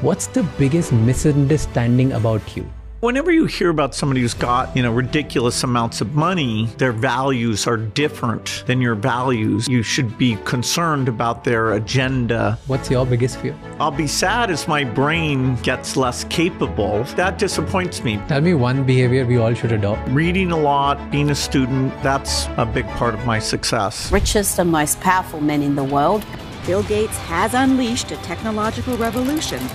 What's the biggest misunderstanding about you? Whenever you hear about somebody who's got, ridiculous amounts of money, their values are different than your values. You should be concerned about their agenda. What's your biggest fear? I'll be sad as my brain gets less capable. That disappoints me. Tell me one behavior we all should adopt. Reading a lot, being a student, that's a big part of my success. Richest and most powerful men in the world. Bill Gates has unleashed a technological revolution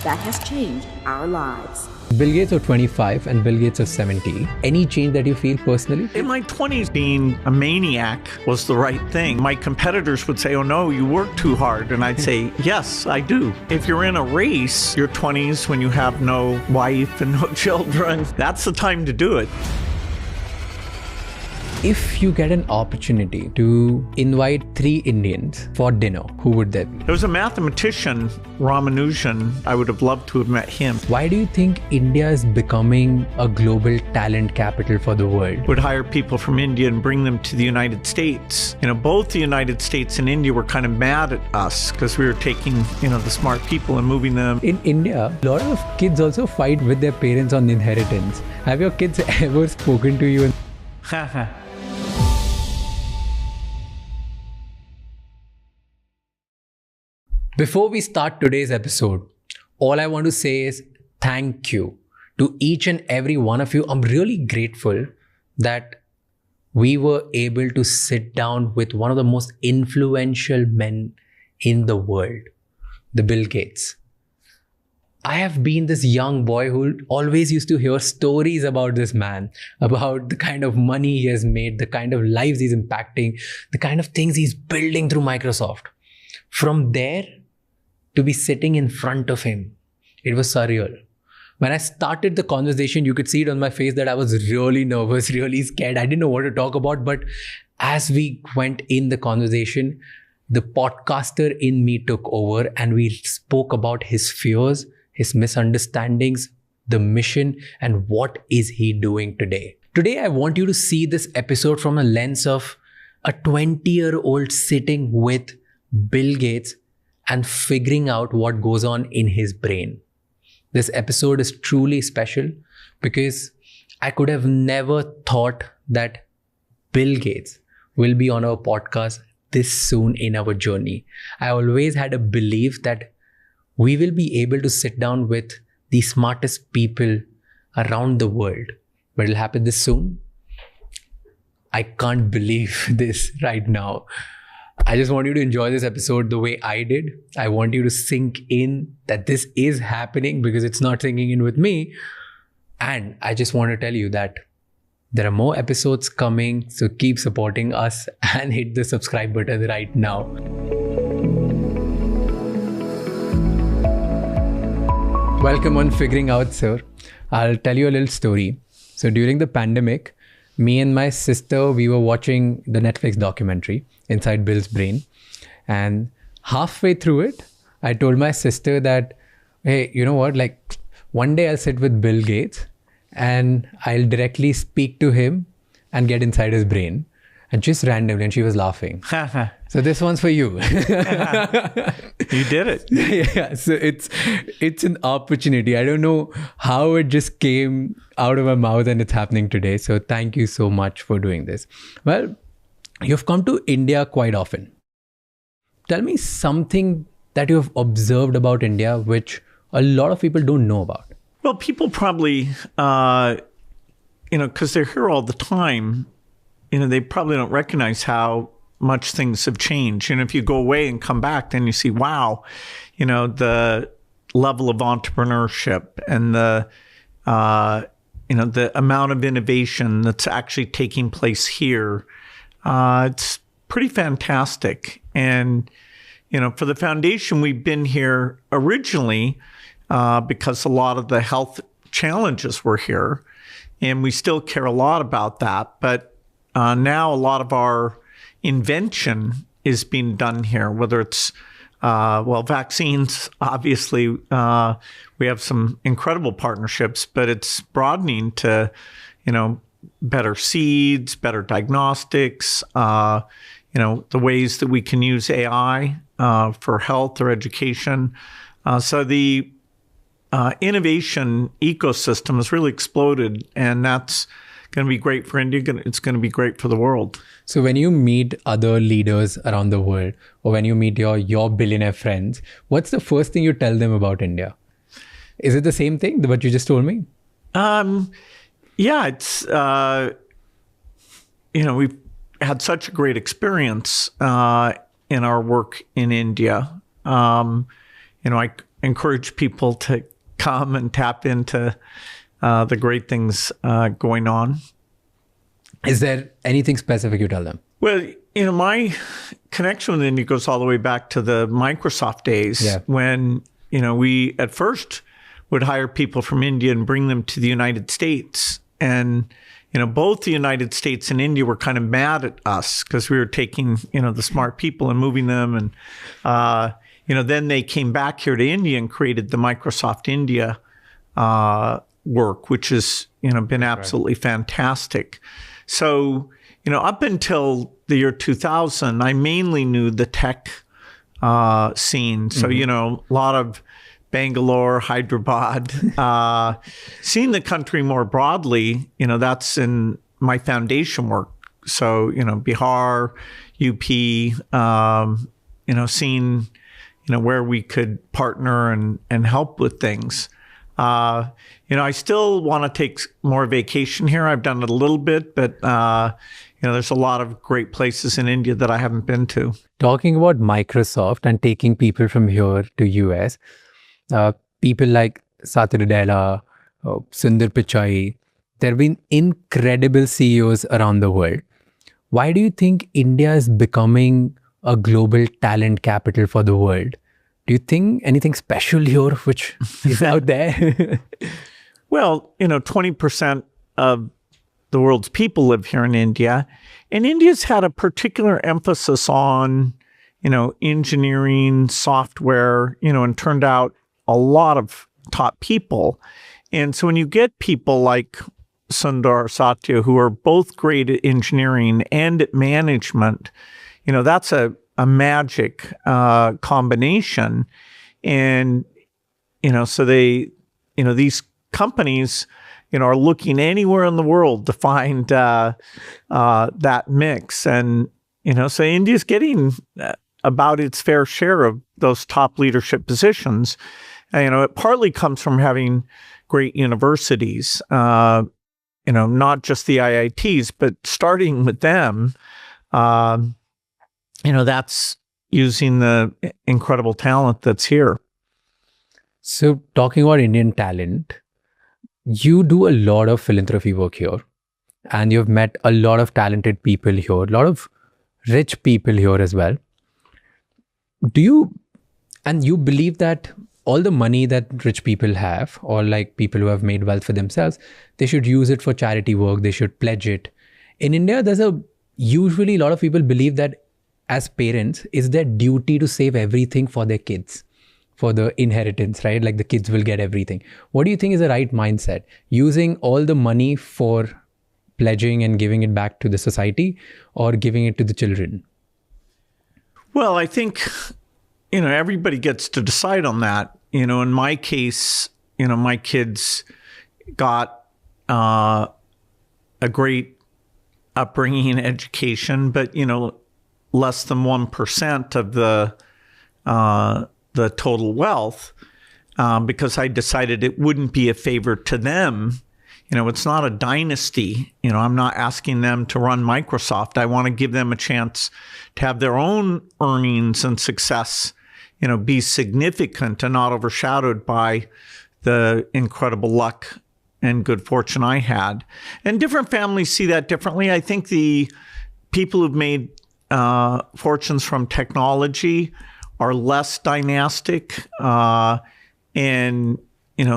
that has changed our lives. Bill Gates of 25 and Bill Gates of 70. Any change that you feel personally? In my 20s, being a maniac was the right thing. My competitors would say, oh no, you work too hard. And I'd say, yes, I do. If you're in a race, your 20s, when you have no wife and no children, that's the time to do it. If you get an opportunity to invite 3 Indians for dinner, who would that be? There was a mathematician, Ramanujan. I would have loved to have met him. Why do you think India is becoming a global talent capital for the world? Would hire people from India and bring them to the United States. Both the United States and India were kind of mad at us because we were taking, the smart people and moving them. In India, a lot of kids also fight with their parents on inheritance. Have your kids ever spoken to you? Before we start today's episode, all I want to say is thank you to each and every one of you. I'm really grateful that we were able to sit down with one of the most influential men in the world, the Bill Gates. I have been this young boy who always used to hear stories about this man, about the kind of money he has made, the kind of lives he's impacting, the kind of things he's building through Microsoft. From there, to be sitting in front of him, it was surreal. When I started the conversation, you could see it on my face that I was really nervous, really scared. I didn't know what to talk about. But as we went in the conversation, the podcaster in me took over and we spoke about his fears, his misunderstandings, the mission, and what is he doing today. Today, I want you to see this episode from a lens of a 20-year-old sitting with Bill Gates and figuring out what goes on in his brain. This episode is truly special because I could have never thought that Bill Gates will be on our podcast this soon in our journey. I always had a belief that we will be able to sit down with the smartest people around the world, but it'll happen this soon. I can't believe this right now. I just want you to enjoy this episode the way I did. I want you to sink in that this is happening because it's not sinking in with me. And I just want to tell you that there are more episodes coming. So keep supporting us and hit the subscribe button right now. Welcome on Figuring Out, sir. I'll tell you a little story. So during the pandemic, me and my sister, we were watching the Netflix documentary, Inside Bill's Brain. And halfway through it, I told my sister that, hey, you know what? Like one day I'll sit with Bill Gates and I'll directly speak to him and get inside his brain. And just randomly, and she was laughing. So this one's for you. You did it. Yeah, so it's an opportunity. I don't know how it just came out of my mouth and it's happening today. So thank you so much for doing this. Well, you've come to India quite often. Tell me something that you've observed about India, which a lot of people don't know about. Well, people probably, because they're here all the time, they probably don't recognize how much things have changed. If you go away and come back, then you see, wow, the level of entrepreneurship and the amount of innovation that's actually taking place here. It's pretty fantastic. And, for the foundation, we've been here originally because a lot of the health challenges were here, and we still care a lot about that. But now a lot of our invention is being done here, whether it's, vaccines, obviously, we have some incredible partnerships, but it's broadening to, better seeds, better diagnostics, the ways that we can use AI for health or education. So the innovation ecosystem has really exploded, and that's going to be great for India. It's going to be great for the world. So when you meet other leaders around the world, or when you meet your billionaire friends, what's the first thing you tell them about India? Is it the same thing, what you just told me? Yeah, it's, we've had such a great experience in our work in India. I encourage people to come and tap into the great things going on. Is there anything specific you tell them? Well, my connection with India goes all the way back to the Microsoft days when, we at first would hire people from India and bring them to the United States. And, both the United States and India were kind of mad at us because we were taking, the smart people and moving them. And, then they came back here to India and created the Microsoft India work, which has, been absolutely fantastic. So, up until the year 2000, I mainly knew the tech scene. So, a lot of Bangalore, Hyderabad, seeing the country more broadly, that's in my foundation work. So, Bihar, UP, seeing, where we could partner and help with things. I still want to take more vacation here. I've done it a little bit, but, there's a lot of great places in India that I haven't been to. Talking about Microsoft and taking people from here to US, people like Satya Nadella, Sundar Pichai, there have been incredible CEOs around the world. Why do you think India is becoming a global talent capital for the world? Do you think anything special here which is out there? Well, 20% of the world's people live here in India. And India's had a particular emphasis on, engineering, software, and turned out a lot of top people. And so when you get people like Sundar, Satya, who are both great at engineering and at management, that's a magic combination. And, so they, these companies, are looking anywhere in the world to find that mix. And, so India's getting about its fair share of those top leadership positions. And, it partly comes from having great universities, not just the IITs, but starting with them, that's using the incredible talent that's here. So talking about Indian talent, you do a lot of philanthropy work here, and you've met a lot of talented people here, a lot of rich people here as well. You believe that all the money that rich people have, or like people who have made wealth for themselves, they should use it for charity work, they should pledge it. In India, usually a lot of people believe that as parents, it's their duty to save everything for their kids, for the inheritance, right? Like the kids will get everything. What do you think is the right mindset? Using all the money for pledging and giving it back to the society, or giving it to the children? Well, I think, everybody gets to decide on that. In my case, my kids got a great upbringing and education, but, less than 1% of the total wealth, because I decided it wouldn't be a favor to them. It's not a dynasty. I'm not asking them to run Microsoft. I want to give them a chance to have their own earnings and success, be significant and not overshadowed by the incredible luck and good fortune I had. And different families see that differently. I think the people who've made fortunes from technology are less dynastic, and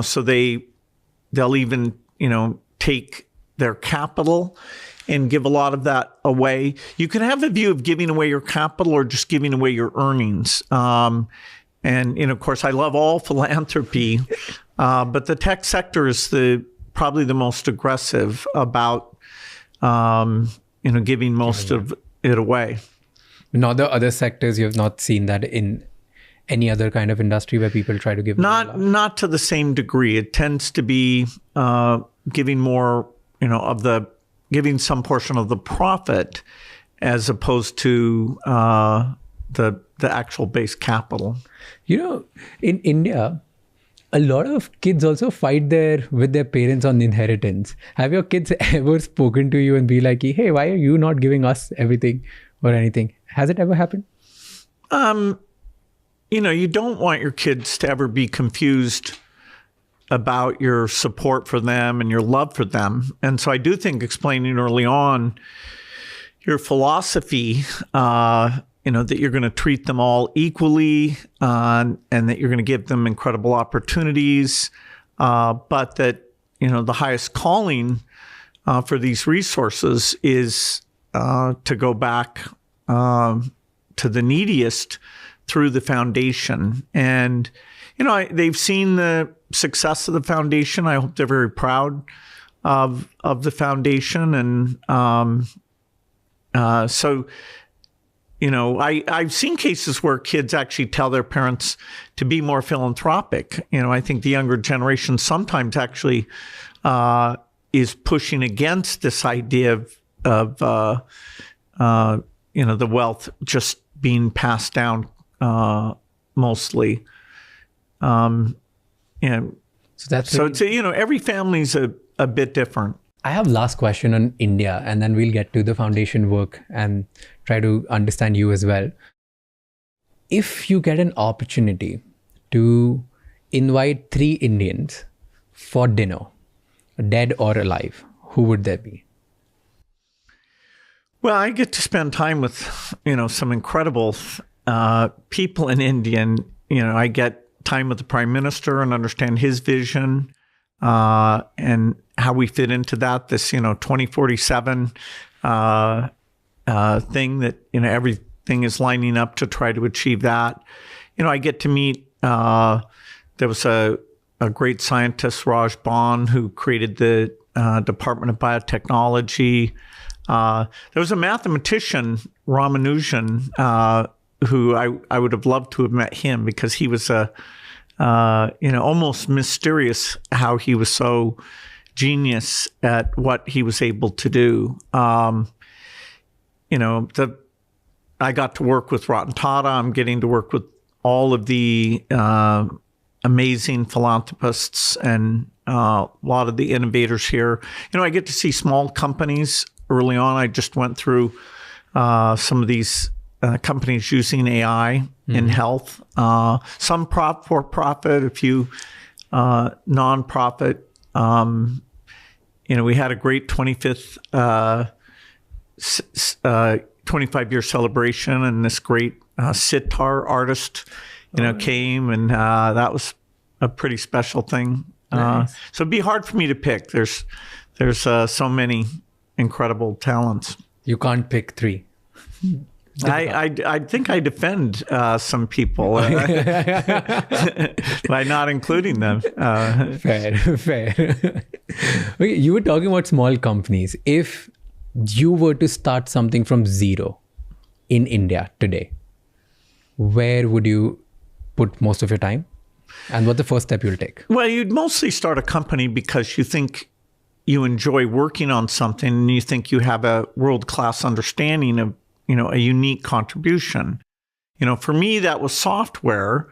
so they'll even take their capital and give a lot of that away. You can have a view of giving away your capital or just giving away your earnings. And of course, I love all philanthropy, but the tech sector is probably the most aggressive about giving most of it away. In the other sectors, you have not seen that in any other kind of industry where people try to give not to the same degree. It tends to be giving more, giving some portion of the profit as opposed to the actual base capital. In India, a lot of kids also fight with their parents on inheritance. Have your kids ever spoken to you and be like, hey, why are you not giving us everything or anything? Has it ever happened? You don't want your kids to ever be confused about your support for them and your love for them. And so I do think explaining early on your philosophy, that you're going to treat them all equally and that you're going to give them incredible opportunities, but that, the highest calling for these resources is to go back to the neediest through the foundation. And, they've seen the success of the foundation. I hope they're very proud of the foundation. And so, I've seen cases where kids actually tell their parents to be more philanthropic. I think the younger generation sometimes actually is pushing against this idea of the wealth just being passed down mostly. So it's every family's a bit different. I have last question on India, and then we'll get to the foundation work and try to understand you as well. If you get an opportunity to invite 3 Indians for dinner, dead or alive, who would they be? Well, I get to spend time with, some incredible people in India. And, I get time with the Prime Minister and understand his vision and how we fit into that, this, 2047 thing that, everything is lining up to try to achieve that. I get to meet, there was a great scientist, Raj Bhan, who created the Department of Biotechnology. There was a mathematician, Ramanujan, who I would have loved to have met him because he was almost mysterious how he was so genius at what he was able to do. I got to work with Ratan Tata. I'm getting to work with all of the amazing philanthropists and a lot of the innovators here. I get to see small companies early on. I just went through some of these companies using AI in health, some for-profit, a few nonprofit. We had a great 25-year celebration, and this great sitar artist, came, and that was a pretty special thing. Nice. So it'd be hard for me to pick. There's so many incredible talents. You can't pick 3. I think I defend some people by not including them. Fair. Okay, you were talking about small companies. If you were to start something from zero in India today, where would you put most of your time? And what's the first step you'll take? Well, you'd mostly start a company because you think you enjoy working on something and you think you have a world-class understanding of a unique contribution. For me, that was software.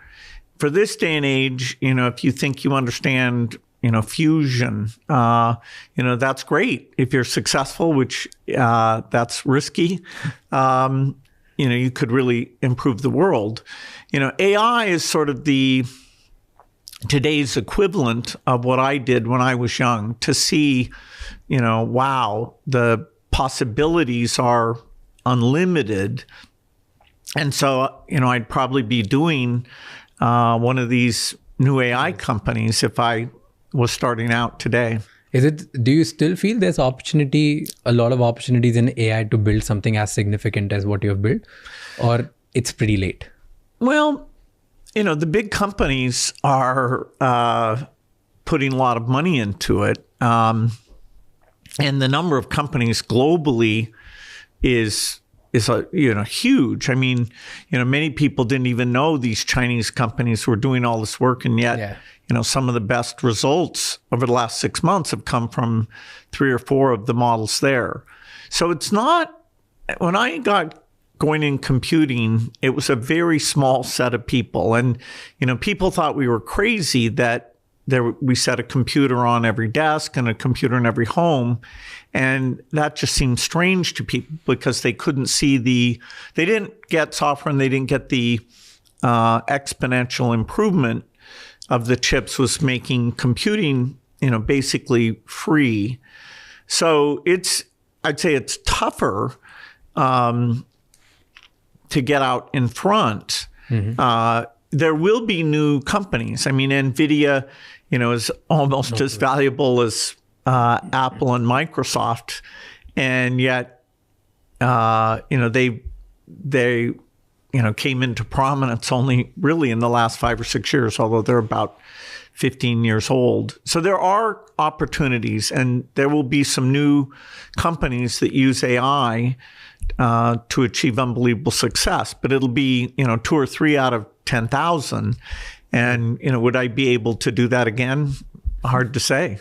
For this day and age, if you think you understand, fusion, that's great. If you're successful, which that's risky, you could really improve the world. AI is sort of today's equivalent of what I did when I was young, to see, wow, the possibilities are unlimited. And so, I'd probably be doing one of these new AI companies if I was starting out today. Do you still feel there's a lot of opportunities in AI to build something as significant as what you've built, or it's pretty late? Well, the big companies are putting a lot of money into it. And the number of companies globally is huge. I mean, many people didn't even know these Chinese companies were doing all this work, and yet, some of the best results over the last 6 months have come from 3 or 4 of the models there. So it's not, when I got going in computing, it was a very small set of people, and people thought we were crazy that we set a computer on every desk and a computer in every home. And that just seemed strange to people because they couldn't see they didn't get software and they didn't get the exponential improvement of the chips was making computing, basically free. So I'd say it's tougher to get out in front. There will be new companies. I mean, NVIDIA, is almost as valuable as Apple and Microsoft, and yet, they came into prominence only really in the last 5 or 6 years, although they're about 15 years old. So there are opportunities, and there will be some new companies that use AI to achieve unbelievable success, but it'll be 2 or 3 out of 10,000. And, would I be able to do that again? Hard to say.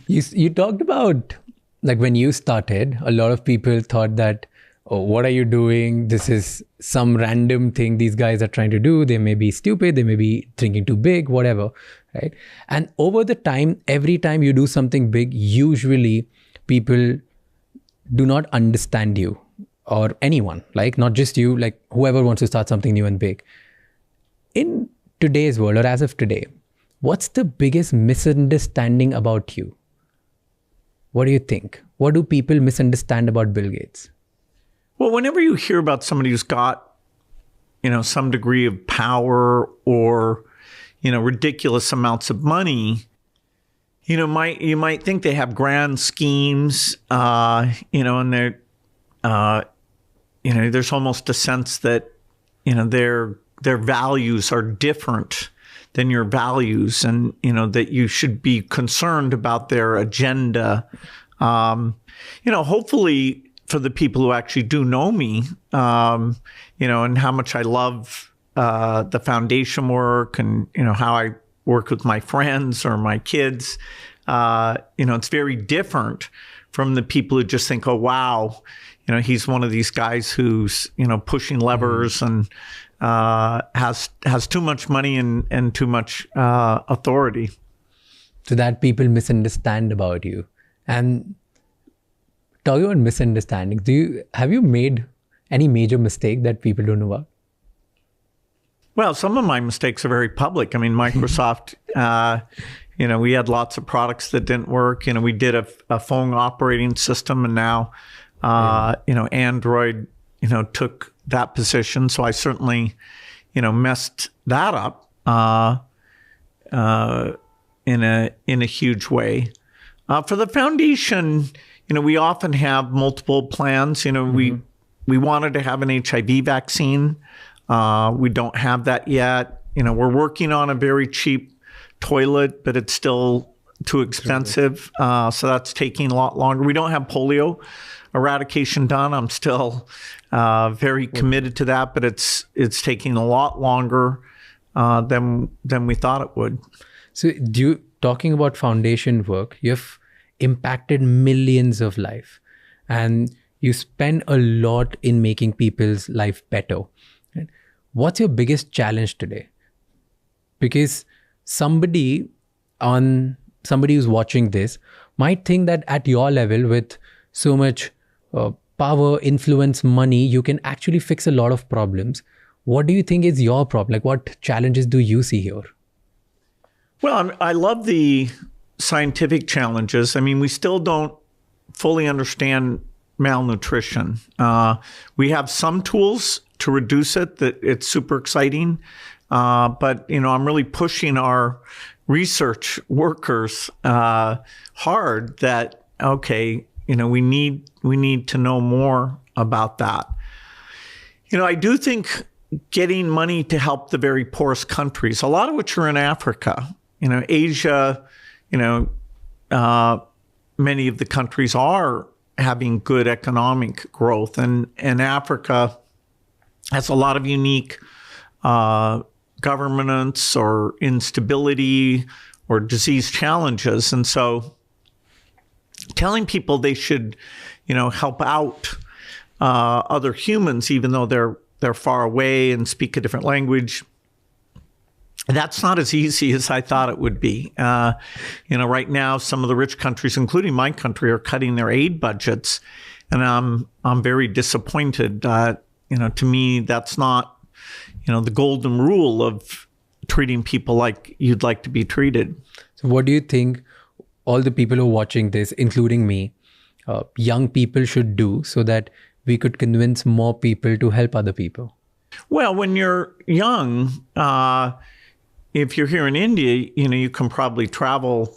You talked about, like, when you started, a lot of people thought that, oh, what are you doing? This is some random thing these guys are trying to do. They may be stupid. They may be thinking too big, whatever, right? And over the time, every time you do something big, usually people do not understand you or anyone, like not just you, like whoever wants to start something new and big. In today's world, or as of today, what's the biggest misunderstanding about you? What do you think? What do people misunderstand about Bill Gates? Well, whenever you hear about somebody who's got, some degree of power or, ridiculous amounts of money, you might think they have grand schemes, and they're, there's almost a sense that, their values are different than your values, and that you should be concerned about their agenda. Hopefully for the people who actually do know me, and how much I love the foundation work, and how I work with my friends or my kids, it's very different from the people who just think, oh wow, he's one of these guys who's pushing levers and has too much money and too much authority. So that people misunderstand about you. And talking about misunderstanding, have you made any major mistake that people don't know about? Well, some of my mistakes are very public. I mean, Microsoft, we had lots of products that didn't work. We did a phone operating system, and now, Android, took that position. So I certainly, messed that up in a huge way. For the foundation, we often have multiple plans. We wanted to have an HIV vaccine. We don't have that yet. We're working on a very cheap toilet, but it's still too expensive. So that's taking a lot longer. We don't have polio eradication done. I'm still very committed to that, but it's taking a lot longer than we thought it would. So talking about foundation work, you've impacted millions of lives, and you spend a lot in making people's life better. What's your biggest challenge today? Because somebody who's watching this might think that at your level, with so much power, influence, money, you can actually fix a lot of problems. What do you think is your problem? Like, what challenges do you see here? Well, I love the scientific challenges. I mean, we still don't fully understand malnutrition. We have some tools to reduce it, that it's super exciting. But, I'm really pushing our research workers hard that, okay, we need to know more about that. I do think getting money to help the very poorest countries, a lot of which are in Africa, Asia, many of the countries are having good economic growth. And Africa has a lot of unique governance or instability or disease challenges. And so telling people they should, help out other humans, even though they're far away and speak a different language, that's not as easy as I thought it would be. Right now, some of the rich countries, including my country, are cutting their aid budgets, and I'm very disappointed. To me, that's not, the golden rule of treating people like you'd like to be treated. So what do you think all the people who are watching this, including me, young people should do so that we could convince more people to help other people? Well, when you're young, if you're here in India, you can probably travel,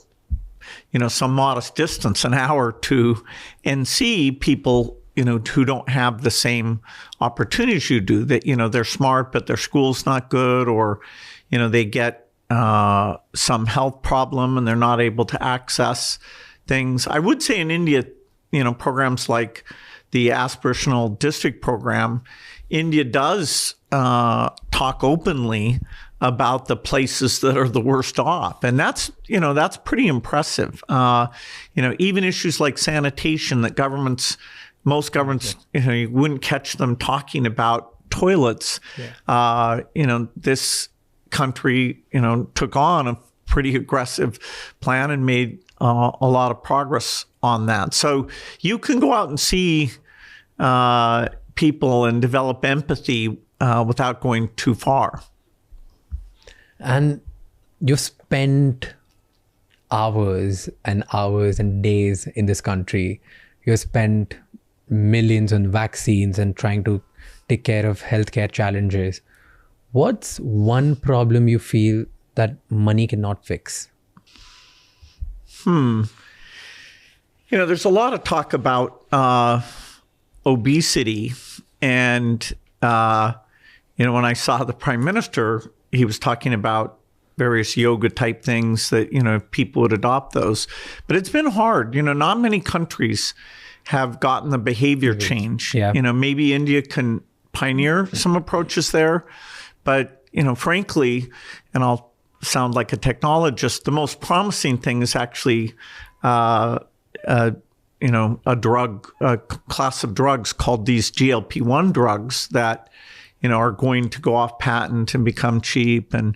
some modest distance, an hour or two, and see people, who don't have the same opportunities you do, that, they're smart, but their school's not good, or, they get some health problem and they're not able to access things. I would say in India, programs like the aspirational district program, India does talk openly about the places that are the worst off. And that's pretty impressive. Even issues like sanitation that most governments, you wouldn't catch them talking about toilets. Yeah. This country, took on a pretty aggressive plan and made a lot of progress on that. So you can go out and see people and develop empathy without going too far. And you spent hours and hours and days in this country. You spent millions on vaccines and trying to take care of healthcare challenges. What's one problem you feel that money cannot fix? There's a lot of talk about obesity. And, when I saw the prime minister, he was talking about various yoga type things that, if people would adopt those. But it's been hard. Not many countries have gotten the behavior change. Yeah. Maybe India can pioneer some approaches there. But, frankly, and I'll sound like a technologist, the most promising thing is actually a class of drugs called these GLP-1 drugs that, are going to go off patent and become cheap. And,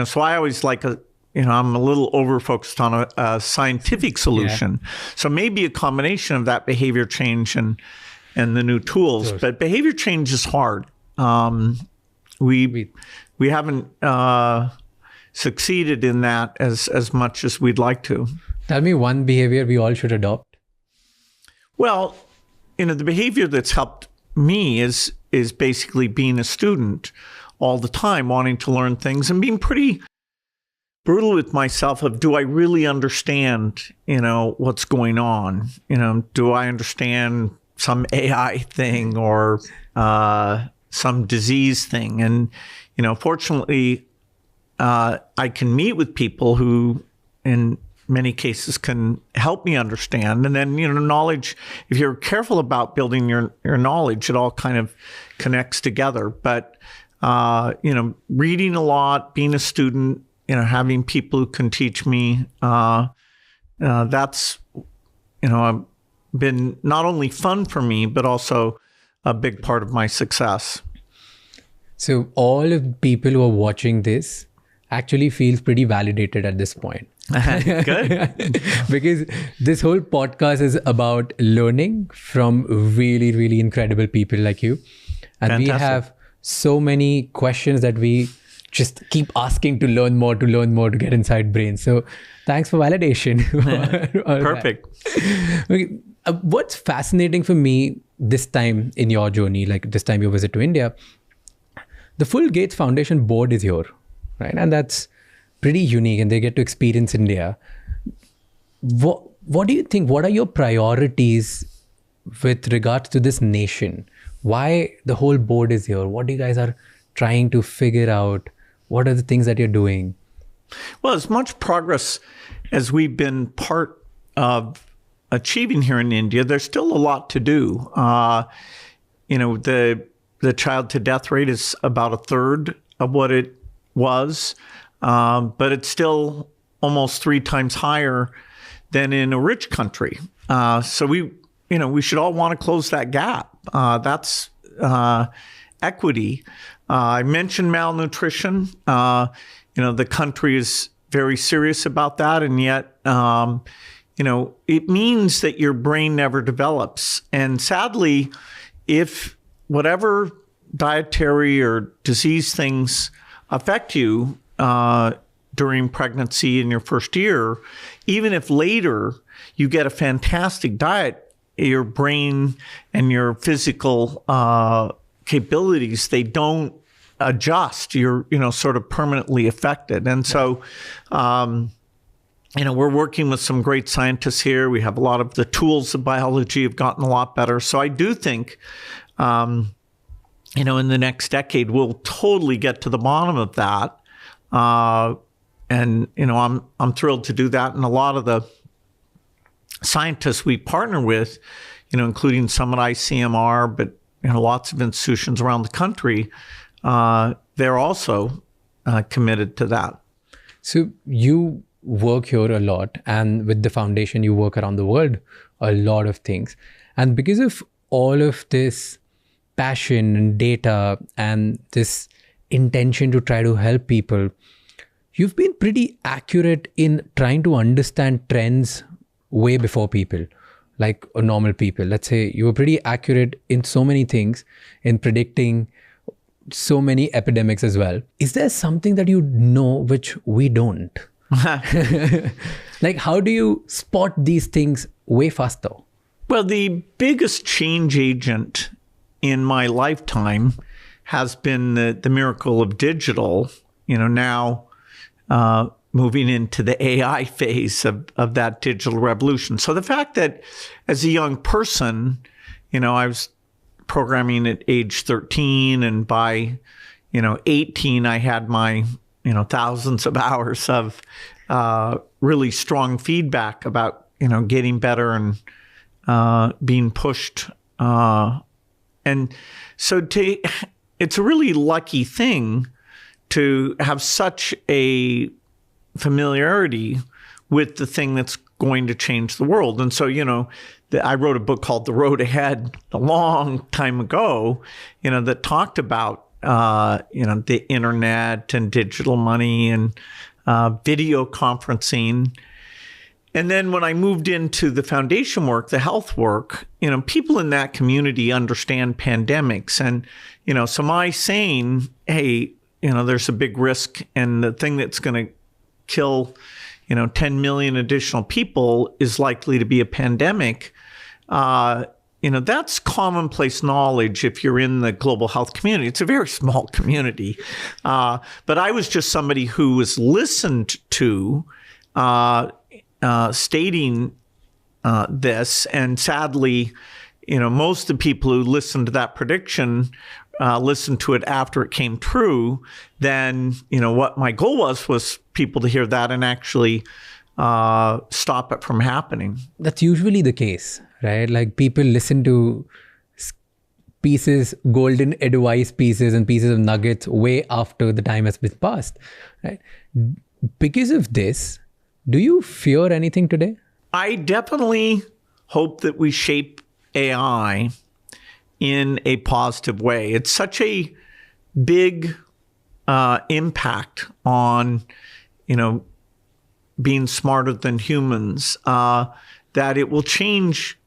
so I always I'm a little over-focused on a scientific solution. Yeah. So maybe a combination of that behavior change and the new tools. Sure. But behavior change is hard. We haven't succeeded in that as much as we'd like to. Tell me one behavior we all should adopt. Well, the behavior that's helped me is basically being a student all the time, wanting to learn things and being pretty brutal with myself of, do I really understand, what's going on? Do I understand some AI thing or some disease thing? And, fortunately, I can meet with people who, in many cases, can help me understand. And then, knowledge, if you're careful about building your knowledge, it all kind of connects together. But, reading a lot, being a student, having people who can teach me, that's, been not only fun for me, but also a big part of my success. So all of the people who are watching this actually feels pretty validated at this point. Good. Because this whole podcast is about learning from really, really incredible people like you. And Fantastic. We have so many questions that we just keep asking to learn more, to get inside brains. So thanks for validation. Perfect. Okay. What's fascinating for me this time in your journey, like this time you visit to India, the full Gates Foundation board is here, right? And that's pretty unique, and they get to experience India. What do you think? What are your priorities with regards to this nation? Why the whole board is here? What you guys are trying to figure out? What are the things that you're doing? Well, as much progress as we've been part of achieving here in India, there's still a lot to do. The child to death rate is about a third of what it was, but it's still almost 3 times higher than in a rich country. So we should all want to close that gap. That's equity. I mentioned malnutrition. The country is very serious about that, and yet, it means that your brain never develops. And sadly, if whatever dietary or disease things affect you during pregnancy in your first year, even if later you get a fantastic diet, your brain and your physical capabilities, they don't adjust. You're, sort of permanently affected. And so, we're working with some great scientists here. We have a lot of the tools of biology have gotten a lot better. So I do think, in the next decade, we'll totally get to the bottom of that. And I'm thrilled to do that. And a lot of the scientists we partner with, including some at ICMR, but lots of institutions around the country, they're also committed to that. So you work here a lot, and with the foundation, you work around the world, a lot of things. And because of all of this passion and data and this intention to try to help people, you've been pretty accurate in trying to understand trends way before people, like normal people. Let's say you were pretty accurate in so many things, in predicting so many epidemics as well. Is there something that you know which we don't? Like, how do you spot these things way faster? Well, the biggest change agent in my lifetime has been the miracle of digital, now moving into the AI phase of that digital revolution. So the fact that as a young person, I was programming at age 13, and by, 18, I had my, thousands of hours of really strong feedback about, getting better and being pushed. And so it's a really lucky thing to have such a familiarity with the thing that's going to change the world. And so, I wrote a book called The Road Ahead a long time ago, that talked about, the internet and digital money and video conferencing. And then when I moved into the foundation work, the health work, people in that community understand pandemics. And, so my saying, hey, there's a big risk, and the thing that's going to kill, 10 million additional people is likely to be a pandemic. That's commonplace knowledge if you're in the global health community. It's a very small community. But I was just somebody who was listened to stating this. And sadly, most of the people who listened to that prediction listened to it after it came true. Then, what my goal was people to hear that and actually stop it from happening. That's usually the case, right? Like, people listen to pieces, golden advice pieces and pieces of nuggets way after the time has been passed, right? Because of this, do you fear anything today? I definitely hope that we shape AI in a positive way. It's such a big impact on, being smarter than humans, that it will change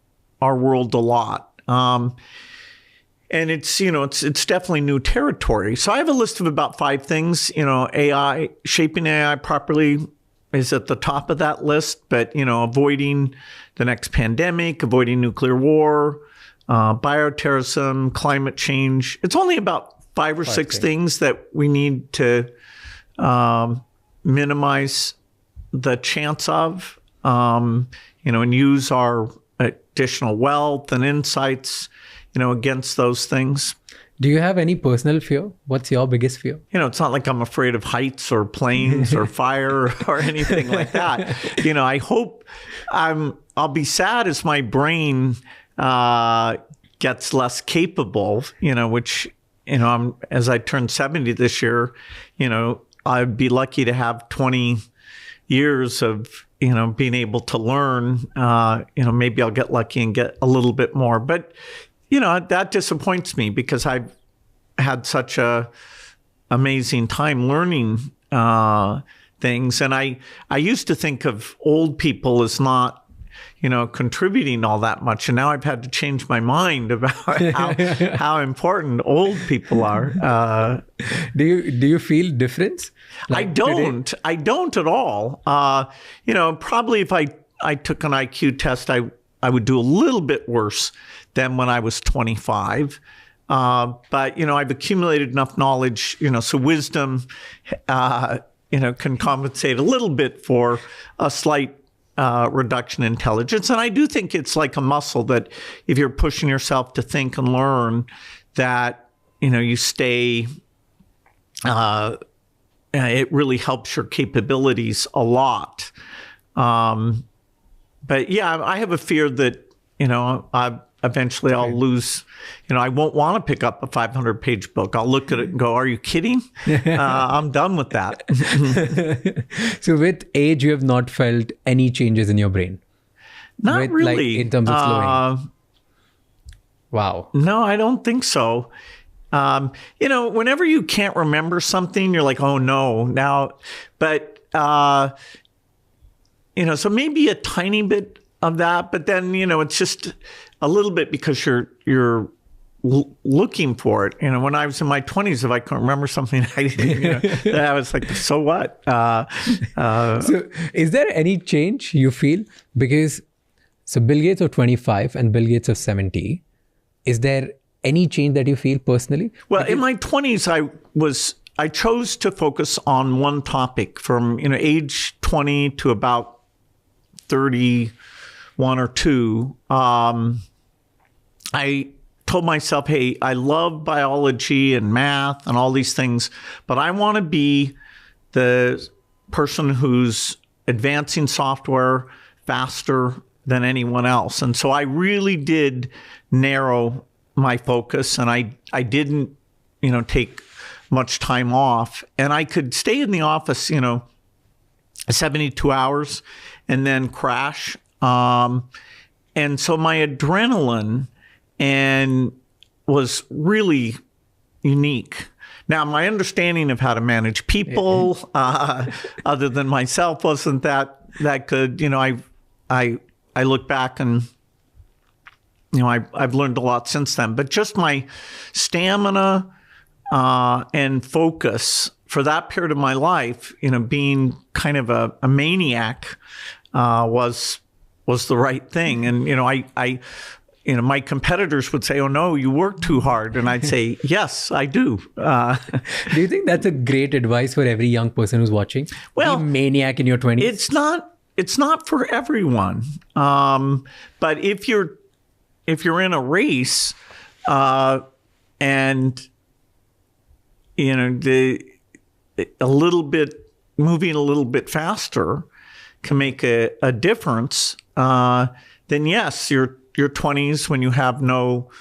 our world a lot. And it's, it's definitely new territory. So I have a list of about 5 things, AI, shaping AI properly is at the top of that list, but, avoiding the next pandemic, avoiding nuclear war, bioterrorism, climate change. It's only about 5 or 6 things that we need to minimize the chance of, and use our additional wealth and insights, against those things. Do you have any personal fear? What's your biggest fear? It's not like I'm afraid of heights or planes or fire or anything like that. I hope I'll be sad as my brain gets less capable, which, as I turn 70 this year, I'd be lucky to have 20 years of, being able to learn. Maybe I'll get lucky and get a little bit more. But, that disappoints me because I've had such a amazing time learning things. And I used to think of old people as not, contributing all that much. And now I've had to change my mind about how important old people are. Do you feel difference? I don't at all. Probably if I took an IQ test, I would do a little bit worse than when I was 25. But, I've accumulated enough knowledge, so wisdom, can compensate a little bit for a slight reduction in intelligence. And I do think it's like a muscle that if you're pushing yourself to think and learn, that, you stay, it really helps your capabilities a lot. But yeah, I have a fear that, eventually I'll lose, I won't want to pick up a 500-page book. I'll look at it and go, are you kidding? I'm done with that. So with age, you have not felt any changes in your brain? Not really. Like, in terms of slowing? Wow. No, I don't think so. Whenever you can't remember something, you're like, oh no, now, but, so maybe a tiny bit of that, but then, it's just a little bit because you're looking for it. When I was in my 20s, if I couldn't remember something, I was like, so what? So is there any change you feel? Because, so Bill Gates of 25 and Bill Gates of 70, is there any change that you feel personally? Well, in my 20s, I chose to focus on one topic from, age 20 to about 31 or 2. I told myself, hey, I love biology and math and all these things, but I want to be the person who's advancing software faster than anyone else. And so I really did narrow my focus, and I didn't, take much time off. And I could stay in the office, 72 hours and then crash. And so my adrenaline was really unique. Now, my understanding of how to manage people, other than myself, wasn't that good. I look back and, I've learned a lot since then. But just my stamina and focus for that period of my life, being kind of a maniac, was the right thing. And, my competitors would say, oh, no, you work too hard. And I'd say, yes, I do. Do you think that's a great advice for every young person who's watching? Well, be maniac in your 20s. It's not for everyone. But if you're in a race, and, moving a little bit faster can make a difference, then yes, your 20s, when you have no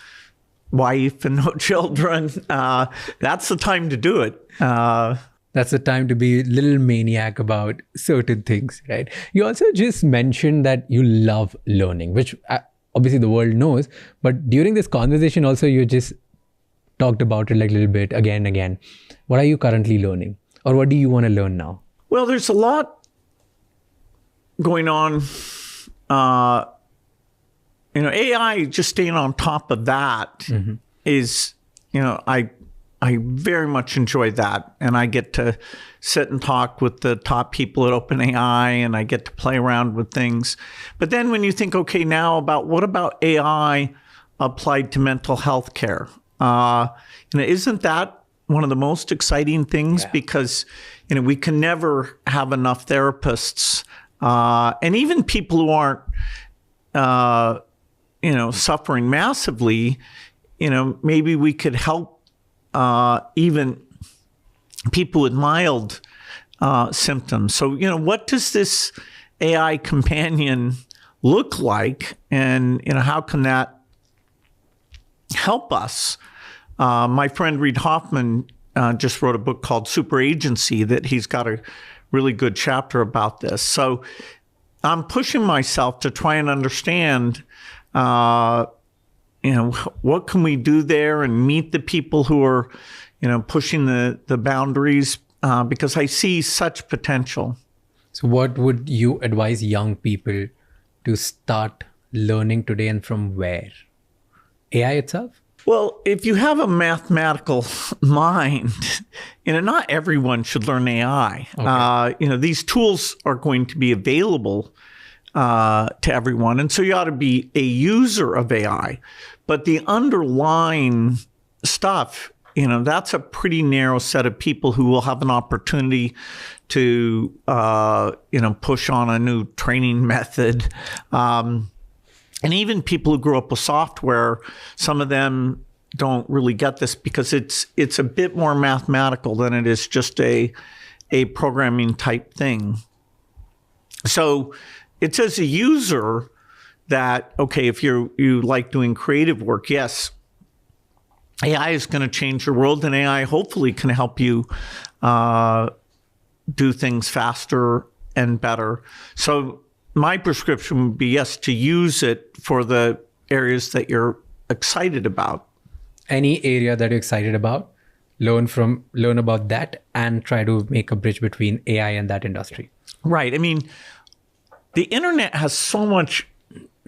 wife and no children, that's the time to do it. That's the time to be a little maniac about certain things, right? You also just mentioned that you love learning, which obviously the world knows. But during this conversation also, you just talked about it like a little bit again and again. What are you currently learning? Or what do you want to learn now? Well, there's a lot going on. AI, just staying on top of that is, I very much enjoy that. And I get to sit and talk with the top people at OpenAI, and I get to play around with things. But then when you think, okay, now what about AI applied to mental health care? Isn't that one of the most exciting things? Yeah. Because, we can never have enough therapists, and even people who aren't, suffering massively, maybe we could help even people with mild symptoms. So, what does this AI companion look like? And, how can that help us? My friend Reid Hoffman just wrote a book called Super Agency that he's got a really good chapter about this. So I'm pushing myself to try and understand, what can we do there and meet the people who are, pushing the boundaries because I see such potential. So what would you advise young people to start learning today, and from where? AI itself? Well, if you have a mathematical mind, not everyone should learn AI. Okay. These tools are going to be available to everyone. And so you ought to be a user of AI. But the underlying stuff, that's a pretty narrow set of people who will have an opportunity to, push on a new training method. And even people who grew up with software, some of them don't really get this because it's a bit more mathematical than it is just a programming type thing. So it's as a user that, okay, if you like doing creative work, yes, AI is going to change your world, and AI hopefully can help you do things faster and better. So my prescription would be, yes, to use it for the areas that you're excited about. Any area that you're excited about, learn about that and try to make a bridge between AI and that industry. Right. I mean, the internet has so much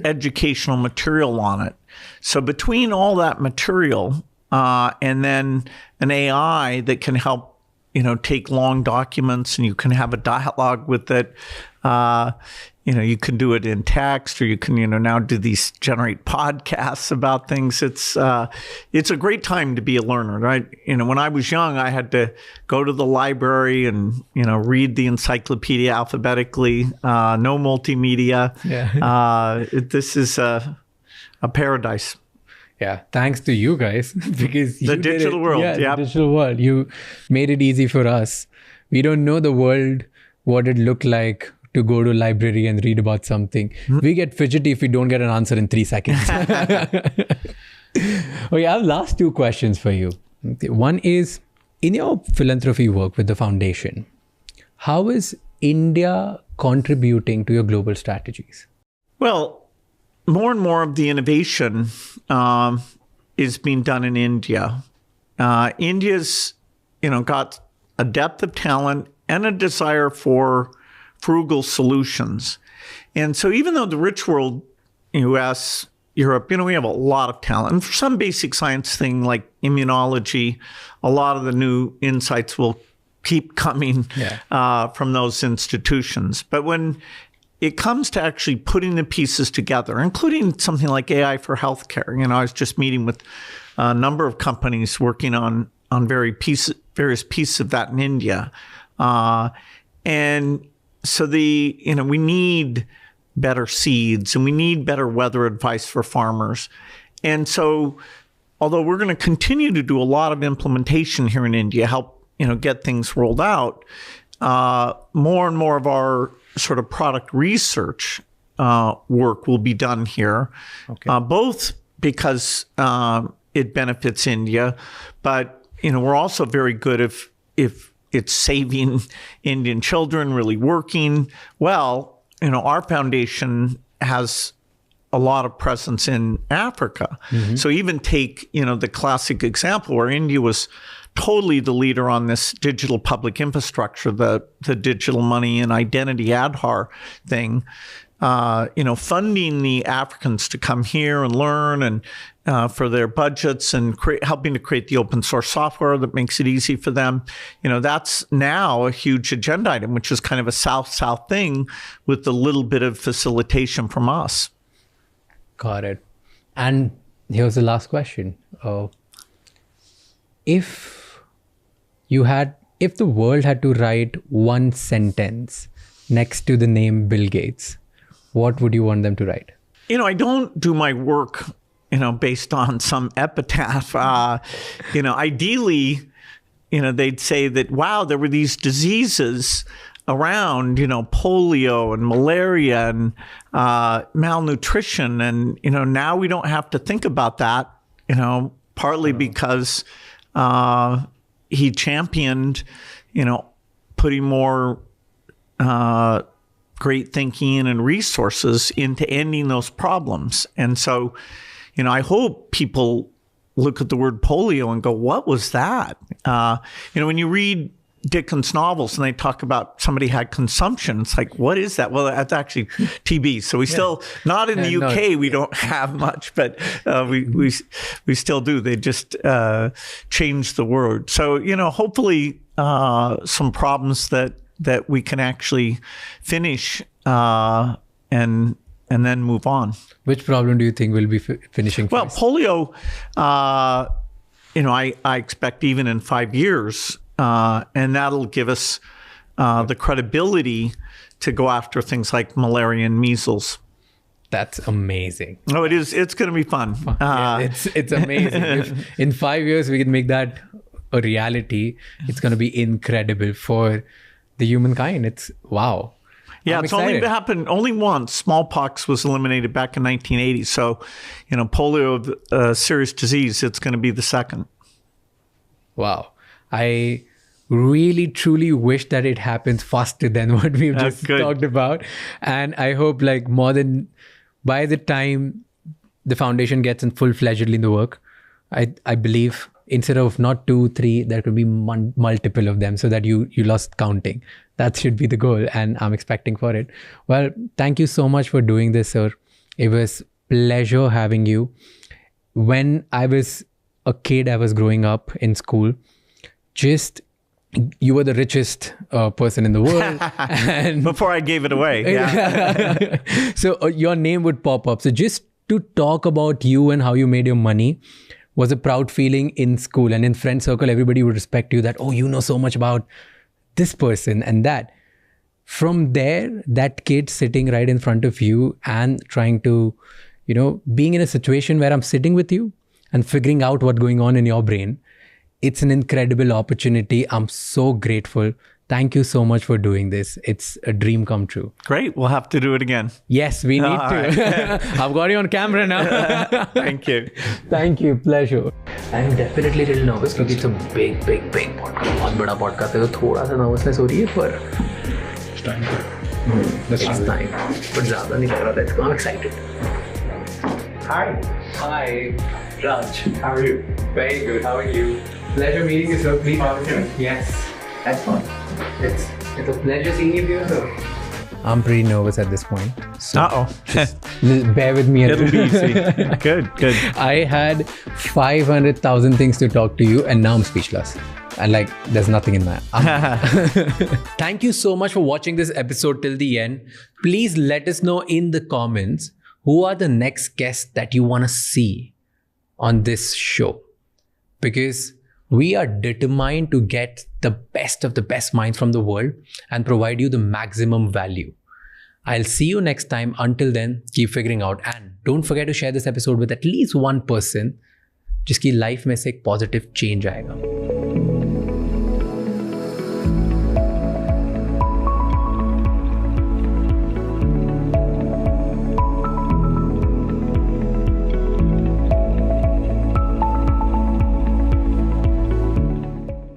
educational material on it. So between all that material and then an AI that can help, take long documents and you can have a dialogue with it. You can do it in text, or you can, now do these generate podcasts about things. It's a great time to be a learner, right? When I was young, I had to go to the library and, read the encyclopedia alphabetically, no multimedia. Yeah. This is a paradise. Yeah, thanks to you guys, because the digital world. Yeah, the digital world. You made it easy for us. We don't know the world, what it looked like to go to a library and read about something. We get fidgety if we don't get an answer in 3 seconds. Okay, I have last 2 questions for you. One is, in your philanthropy work with the foundation, how is India contributing to your global strategies? Well, more and more of the innovation is being done in India. India's, got a depth of talent and a desire for frugal solutions. And so even though the rich world, US, Europe, we have a lot of talent. And for some basic science thing like immunology, a lot of the new insights will keep coming from those institutions. But when it comes to actually putting the pieces together, including something like AI for healthcare. I was just meeting with a number of companies working on various pieces of that in India. And so we need better seeds and we need better weather advice for farmers. And so although we're going to continue to do a lot of implementation here in India, help, get things rolled out, more and more of our sort of product research work will be done here, both because it benefits India, but we're also very good if it's saving Indian children, really working well. Our foundation has a lot of presence in Africa. Mm-hmm. So even take the classic example where India was totally the leader on this digital public infrastructure, the digital money and identity Aadhaar thing, funding the Africans to come here and learn and for their budgets and helping to create the open source software that makes it easy for them. That's now a huge agenda item, which is kind of a South-South thing with a little bit of facilitation from us. Got it. And here's the last question. If the world had to write one sentence next to the name Bill Gates, what would you want them to write? I don't do my work based on some epitaph. Ideally, they'd say that, wow, there were these diseases around, polio and malaria and malnutrition. And, now we don't have to think about that, partly because he championed, putting more great thinking and resources into ending those problems. And so, I hope people look at the word polio and go, what was that? When you read Dickens novels and they talk about somebody had consumption, it's like, what is that? Well, that's actually TB. So we still, not in the UK, we don't have much, but we still do. They just changed the word. So, hopefully some problems that we can actually finish and then move on. Which problem do you think will be finishing Well, first? polio, I expect even in 5 years, and that'll give us the credibility to go after things like malaria and measles. That's amazing. Oh, it is. It's going to be fun. It's amazing. If in 5 years we can make that a reality, it's going to be incredible for the humankind. It's wow. Yeah, I'm it's excited. only happened only once. Smallpox was eliminated back in 1980. So, polio, serious disease, it's going to be the second. Wow. I really, truly wish that it happens faster than what we've just talked about. And I hope by the time the foundation gets in full-fledgedly in the work, I believe instead of not 2, 3, there could be multiple of them so that you lost counting. That should be the goal, and I'm expecting for it. Well, thank you so much for doing this, sir. It was pleasure having you. When I was a kid, I was growing up in school, you were the richest person in the world. And before I gave it away. Yeah. So your name would pop up. So just to talk about you and how you made your money was a proud feeling in school. And in friend circle, everybody would respect you that, oh, you know so much about this person and that. From there, that kid sitting right in front of you and trying to, being in a situation where I'm sitting with you and figuring out what's going on in your brain, it's an incredible opportunity. I'm so grateful. Thank you so much for doing this. It's a dream come true. Great. We'll have to do it again. Yes, we need to. Right. I've got you on camera now. Thank you. Thank you. Pleasure. I'm definitely a little nervous because it's a big podcast. बहुत बड़ा podcast है, तो थोड़ा सा nervousness हो रही है, पर it's time. It's time. But ज़्यादा नहीं लग रहा. Let's go. I'm excited. Hi, Raj. How are you? Very good. How are you? Pleasure meeting you, sir. Please have a Yes. That's fun. It's a pleasure seeing you here, sir. I'm pretty nervous at this point. So bear with me. It'll be easy. Good. I had 500,000 things to talk to you, and now I'm speechless. And there's nothing in that. Thank you so much for watching this episode till the end. Please let us know in the comments who are the next guests that you want to see on this show. Because we are determined to get the best of the best minds from the world and provide you the maximum value. I'll see you next time. Until then, keep figuring out. And don't forget to share this episode with at least one person जिसकी life में से एक positive change आएगा.